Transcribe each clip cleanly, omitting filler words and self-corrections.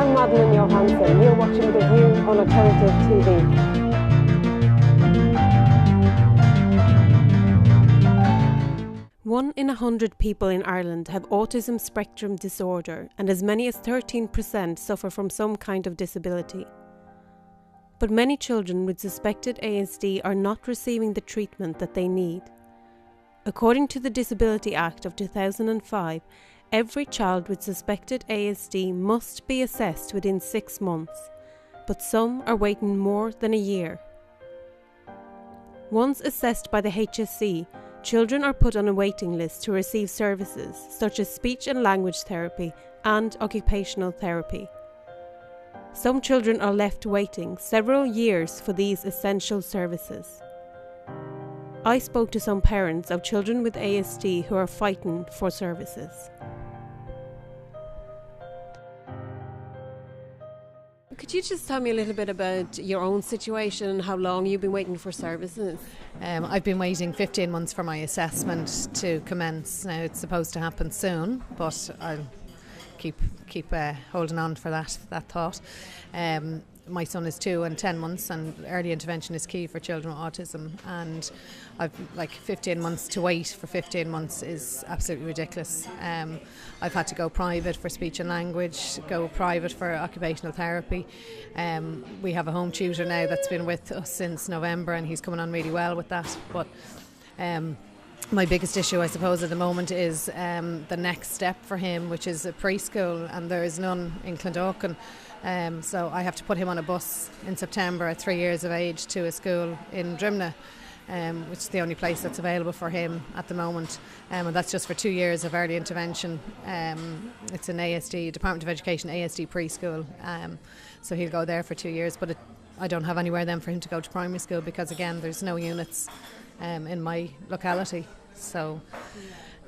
I'm Madeleine Johansson. You're watching The View on Alternative TV. One in 100 people in Ireland have autism spectrum disorder, and as many as 13% suffer from some kind of disability. But many children with suspected ASD are not receiving the treatment that they need. According to the Disability Act of 2005, every child with suspected ASD must be assessed within 6 months, but some are waiting more than a year. Once assessed by the HSE, children are put on a waiting list to receive services such as speech and language therapy and occupational therapy. Some children are left waiting several years for these essential services. I spoke to some parents of children with ASD who are fighting for services. Could you just tell me a little bit about your own situation and how long you've been waiting for services? I've been waiting 15 months for my assessment to commence. Now it's supposed to happen soon, but I'll keep holding on for that thought. My son is 2 and 10 months, and early intervention is key for children with autism, and I've 15 months to wait for 15 months is absolutely ridiculous. I've had to go private for speech and language, go private for occupational therapy. We have a home tutor now that's been with us since November, and he's coming on really well with that. But my biggest issue, I suppose, at the moment is the next step for him, which is a preschool, and there is none in Clondalkin. So I have to put him on a bus in September at 3 years of age to a school in Drimna, which is the only place that's available for him at the moment. And that's just for 2 years of early intervention. It's an ASD, Department of Education ASD preschool. So he'll go there for 2 years, but I don't have anywhere then for him to go to primary school because, again, there's no units in my locality. So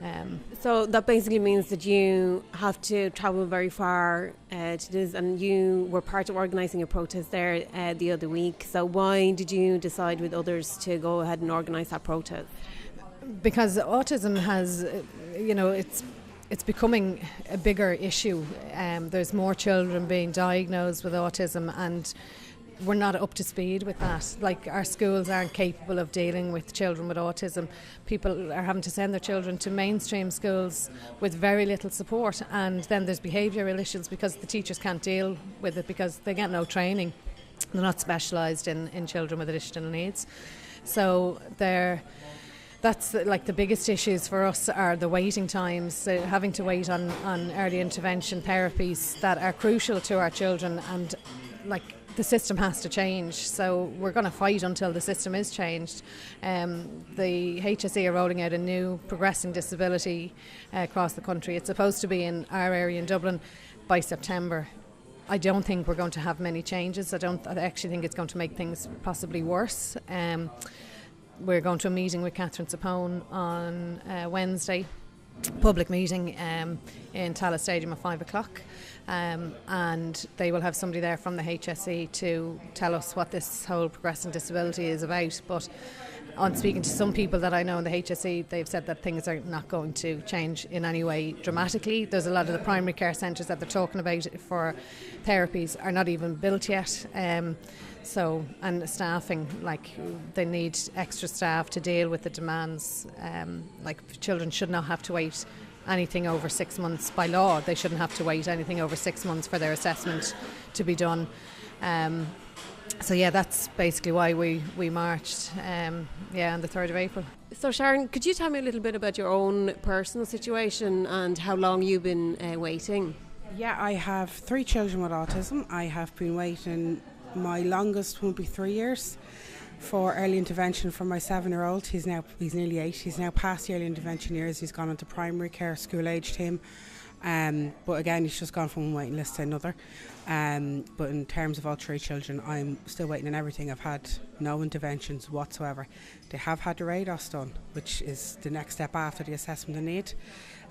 that basically means that you have to travel very far to this, and you were part of organising a protest there the other week. So why did you decide with others to go ahead and organise that protest? Because autism has, it's becoming a bigger issue. There's more children being diagnosed with autism, and we're not up to speed with that. Like, our schools aren't capable of dealing with children with autism. People are having to send their children to mainstream schools with very little support, and then there's behavioural issues because the teachers can't deal with it because they get no training. They're not specialised in children with additional needs. So that's the biggest issues for us are the waiting times, having to wait on early intervention therapies that are crucial to our children, and the system has to change, so we're going to fight until the system is changed. The HSE are rolling out a new progressing disability across the country. It's supposed to be in our area in Dublin by September. I don't think we're going to have many changes. I actually think it's going to make things possibly worse. We're going to a meeting with Catherine Sapone on Wednesday, public meeting in Tallaght Stadium at 5 o'clock. And they will have somebody there from the HSE to tell us what this whole progressing disability is about. But on speaking to some people that I know in the HSE, they've said that things are not going to change in any way dramatically. There's a lot of the primary care centres that they're talking about for therapies are not even built yet. And staffing, they need extra staff to deal with the demands. Children should not have to wait anything over 6 months by law. They shouldn't have to wait anything over 6 months for their assessment to be done. That's basically why we marched on the 3rd of April. So Sharon, could you tell me a little bit about your own personal situation and how long you've been waiting? Yeah, I have 3 children with autism. I have been waiting, my longest won't be 3 years, for early intervention for my 7-year-old. He's nearly 8. He's now past the early intervention years. He's gone into primary care, school-aged him. But again, he's just gone from one waiting list to another. But in terms of all 3 children, I'm still waiting on everything. I've had no interventions whatsoever. They have had the ADOS done, which is the next step after the assessment of need.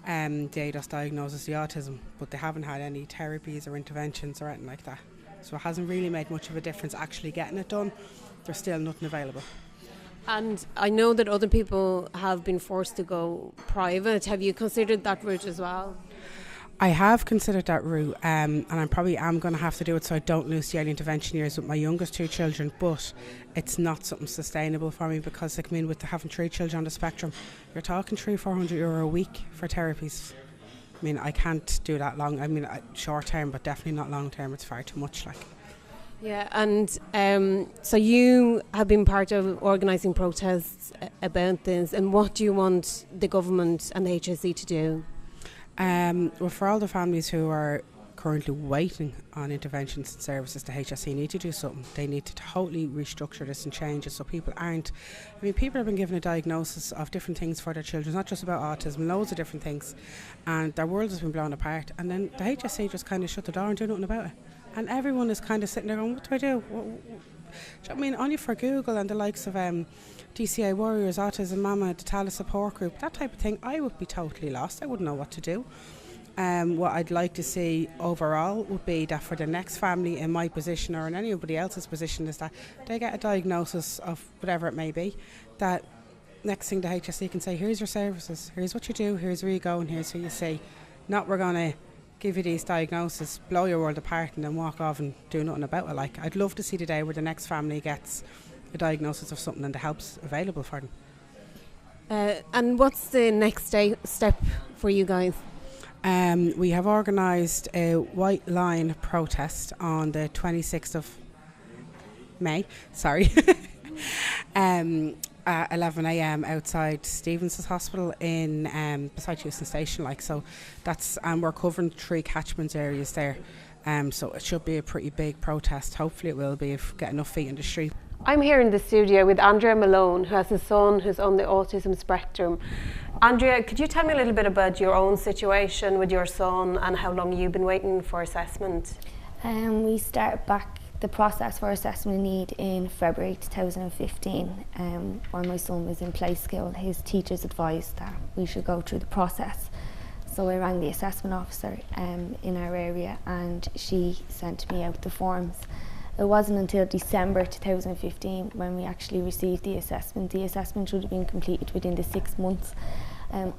The ADOS diagnoses the autism, but they haven't had any therapies or interventions or anything like that. So it hasn't really made much of a difference actually getting it done. There's still nothing available. And I know that other people have been forced to go private. Have you considered that route as well? I have considered that route, and I probably am going to have to do it so I don't lose the early intervention years with my youngest 2 children, but it's not something sustainable for me because I come in with having 3 children on the spectrum. You're talking €300-400 a week for therapies. I mean, I can't do that long. I mean, short term, but definitely not long term. It's far too much. Yeah, and so you have been part of organising protests about this, and what do you want the government and the HSE to do? Well, for all the families who are currently waiting on interventions and services, the HSE need to do something. They need to totally restructure this and change it so people aren't. I mean, people have been given a diagnosis of different things for their children, not just about autism, loads of different things, and their world has been blown apart. And then the HSE just kind of shut the door and do nothing about it. And everyone is kind of sitting there going, what do I do? I mean, only for Google and the likes of DCA Warriors, Autism Mama, the Tala Support Group, that type of thing, I would be totally lost. I wouldn't know what to do. What I'd like to see overall would be that for the next family in my position or in anybody else's position is that they get a diagnosis of whatever it may be, that next thing the HSE can say, here's your services, here's what you do, here's where you go and here's who you see. Not we're going to give you these diagnoses, blow your world apart and then walk off and do nothing about it. I'd love to see the day where the next family gets a diagnosis of something and the help's available for them. And what's the next step for you guys? We have organised a white line protest on the 26th of May, at 11 a.m. outside Stevens's Hospital in beside Houston Station. So that's we're covering 3 catchment areas there. So it should be a pretty big protest. Hopefully it will be if get enough feet in the street. I'm here in the studio with Andrea Malone, who has a son who's on the autism spectrum. Andrea, could you tell me a little bit about your own situation with your son and how long you've been waiting for assessment? We started back the process for assessment of need in February 2015, when my son was in play school. His teachers advised that we should go through the process. So I rang the assessment officer in our area and she sent me out the forms. It wasn't until December 2015 when we actually received the assessment. The assessment should have been completed within the 6 months.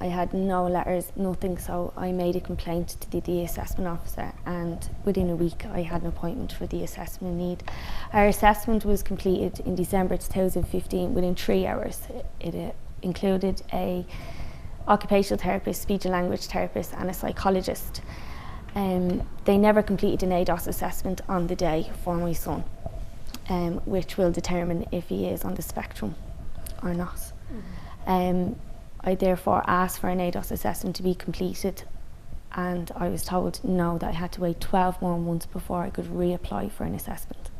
I had no letters, nothing, so I made a complaint to the assessment officer and within a week I had an appointment for the assessment need. Our assessment was completed in December 2015 within 3 hours. It included a occupational therapist, speech and language therapist and a psychologist. They never completed an ADOS assessment on the day for my son, which will determine if he is on the spectrum or not. I therefore asked for an ADOS assessment to be completed and I was told no, that I had to wait 12 more months before I could reapply for an assessment.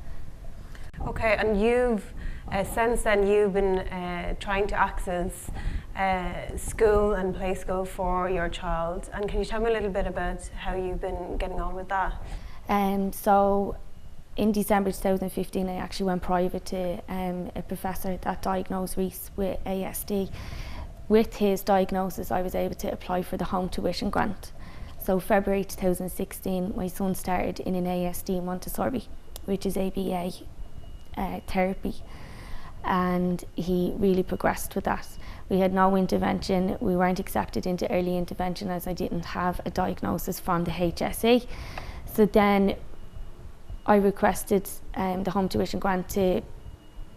Okay, and you've since then you've been trying to access school and play school for your child, and can you tell me a little bit about how you've been getting on with that? So in December 2015 I actually went private to a professor that diagnosed Reese with ASD. With his diagnosis I was able to apply for the home tuition grant. So February 2016 my son started in an ASD Montessori, which is ABA therapy, and he really progressed with that. We had no intervention, we weren't accepted into early intervention as I didn't have a diagnosis from the HSE. So then I requested the home tuition grant to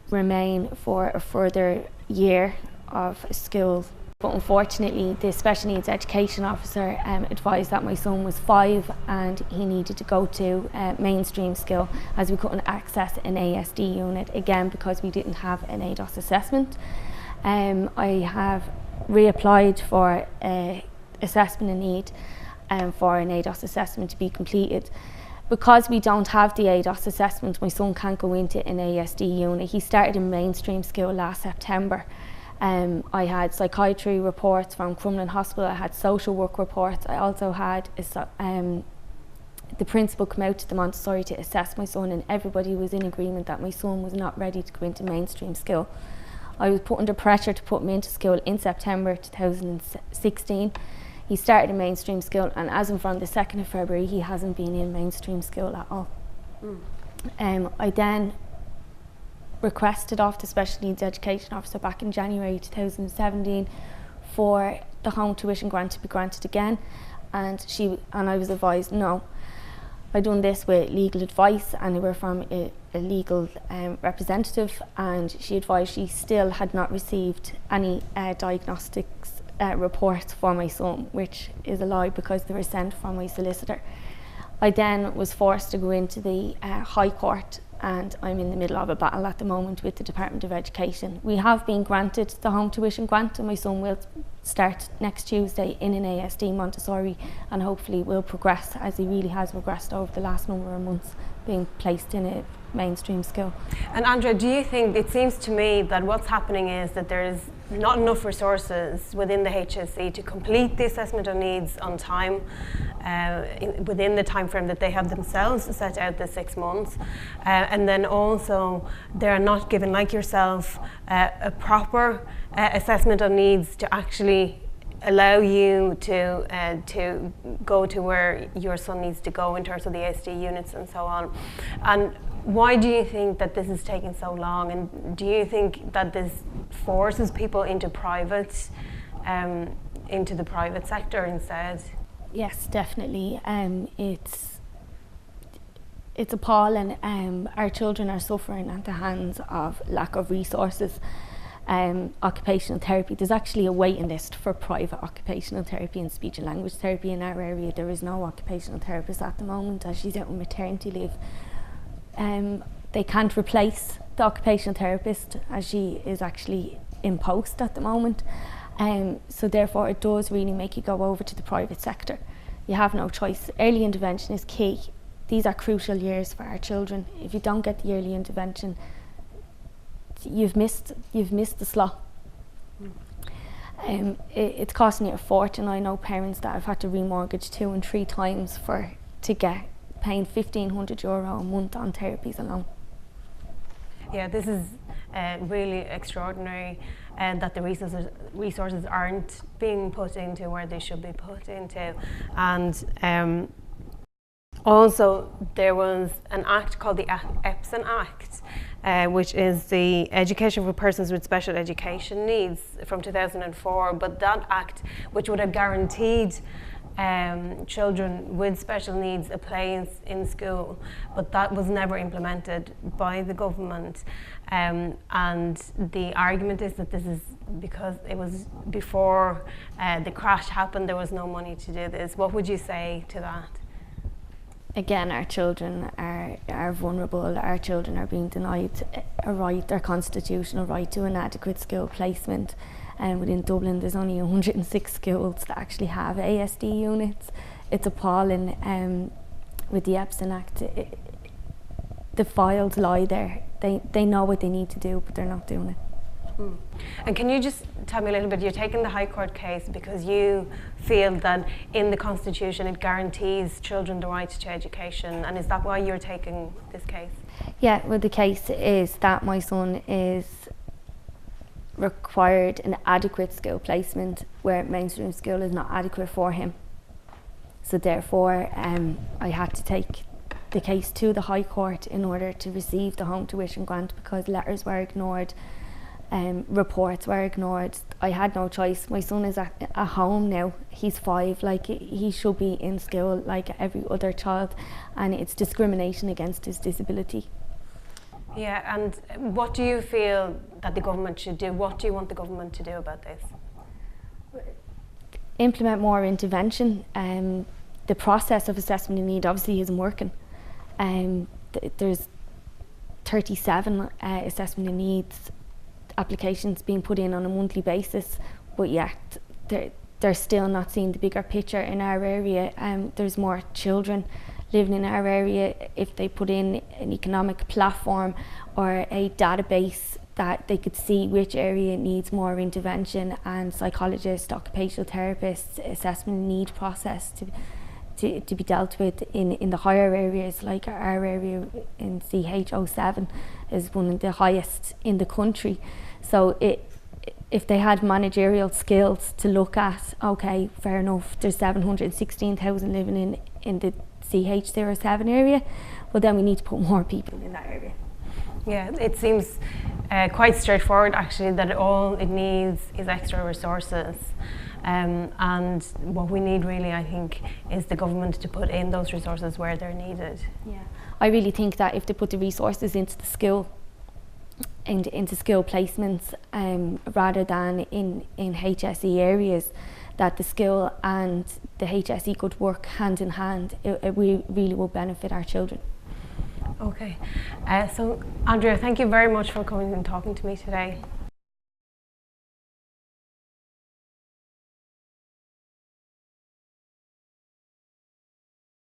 remain for a further year of school. But unfortunately the special needs education officer advised that my son was 5 and he needed to go to mainstream school as we couldn't access an ASD unit, again because we didn't have an ADOS assessment. I have reapplied for assessment of need for an ADOS assessment to be completed. Because we don't have the ADOS assessment, my son can't go into an ASD unit. He started in mainstream school last September. I had psychiatry reports from Crumlin Hospital, I had social work reports, I also had the principal come out to the Montessori to assess my son, and everybody was in agreement that my son was not ready to go into mainstream school. I was put under pressure to put him into school in September 2016. He started in mainstream school and as of from the 2nd of February he hasn't been in mainstream school at all. I then requested off the special needs education officer back in January 2017 for the home tuition grant to be granted again. and I was advised no. I done this with legal advice, and we were from a legal representative, and she advised she still had not received any diagnostics reports for my son, which is a lie because they were sent from my solicitor. I then was forced to go into the High Court, and I'm in the middle of a battle at the moment with the Department of Education. We have been granted the home tuition grant, and my son will start next Tuesday in an ASD Montessori, and hopefully will progress, as he really has progressed over the last number of months, being placed in a mainstream school. And Andrea, do you think, it seems to me that what's happening is that there's not enough resources within the HSE to complete the assessment of needs on time, within the time frame that they have themselves set out, the 6 months, and then also they're not given, like yourself, a proper assessment of needs to actually allow you to go to where your son needs to go in terms of the ASD units and so on. And why do you think that this is taking so long, and do you think that this forces people into private, into the private sector instead? Yes, definitely. It's appalling. Our children are suffering at the hands of lack of resources. Occupational therapy, there's actually a waiting list for private occupational therapy and speech and language therapy in our area. There is no occupational therapist at the moment, as she's out on maternity leave. They can't replace the occupational therapist, as she is actually in post at the moment. So therefore it does really make you go over to the private sector. You have no choice. Early intervention is key. These are crucial years for our children. If you don't get the early intervention, you've missed the slot. It's costing you a fortune. I know parents that have had to remortgage 2 and 3 times to get paying €1,500 a month on therapies alone. Yeah, this is really extraordinary, and that the resources aren't being put into where they should be put into. And also there was an act called the Epson Act, which is the Education for Persons with Special Education Needs from 2004, but that act, which would have guaranteed children with special needs a place in school, but that was never implemented by the government, and the argument is that this is because it was before the crash happened, there was no money to do this. What would you say to that? Again, our children are vulnerable. Our children are being denied a right, their constitutional right to an adequate school placement. And within Dublin, there's only 106 schools that actually have ASD units. It's appalling. With the Epson Act, the files lie there. They know what they need to do, but they're not doing it. And can you just tell me a little bit, you're taking the High Court case because you feel that in the Constitution it guarantees children the right to education, and is that why you're taking this case? Yeah, well, the case is that my son is required an adequate school placement where mainstream school is not adequate for him. So therefore I had to take the case to the High Court in order to receive the home tuition grant, because letters were ignored, reports were ignored. I had no choice. My son is at home now. He's 5, like he should be in school like every other child, and it's discrimination against his disability. Yeah, and what do you feel that the government should do? What do you want the government to do about this? Implement more intervention. The process of assessment of need obviously isn't working. There's 37 assessment of needs applications being put in on a monthly basis, but yet they're still not seeing the bigger picture in our area. There's more children living in our area. If they put in an economic platform or a database that they could see which area needs more intervention, and psychologists, occupational therapists, assessment need process to be dealt with in the higher areas, like our area in CH07 is one of the highest in the country. So if they had managerial skills to look at, okay, fair enough, there's 716,000 living in the CH07 area, well then we need to put more people in that area. Yeah, it seems quite straightforward actually, that all it needs is extra resources. And what we need really, I think, is the government to put in those resources where they're needed. Yeah, I really think that if they put the resources into the school, into school placements, rather than in HSE areas, that the school and the HSE could work hand in hand, it really will benefit our children. Okay, so Andrea, thank you very much for coming and talking to me today.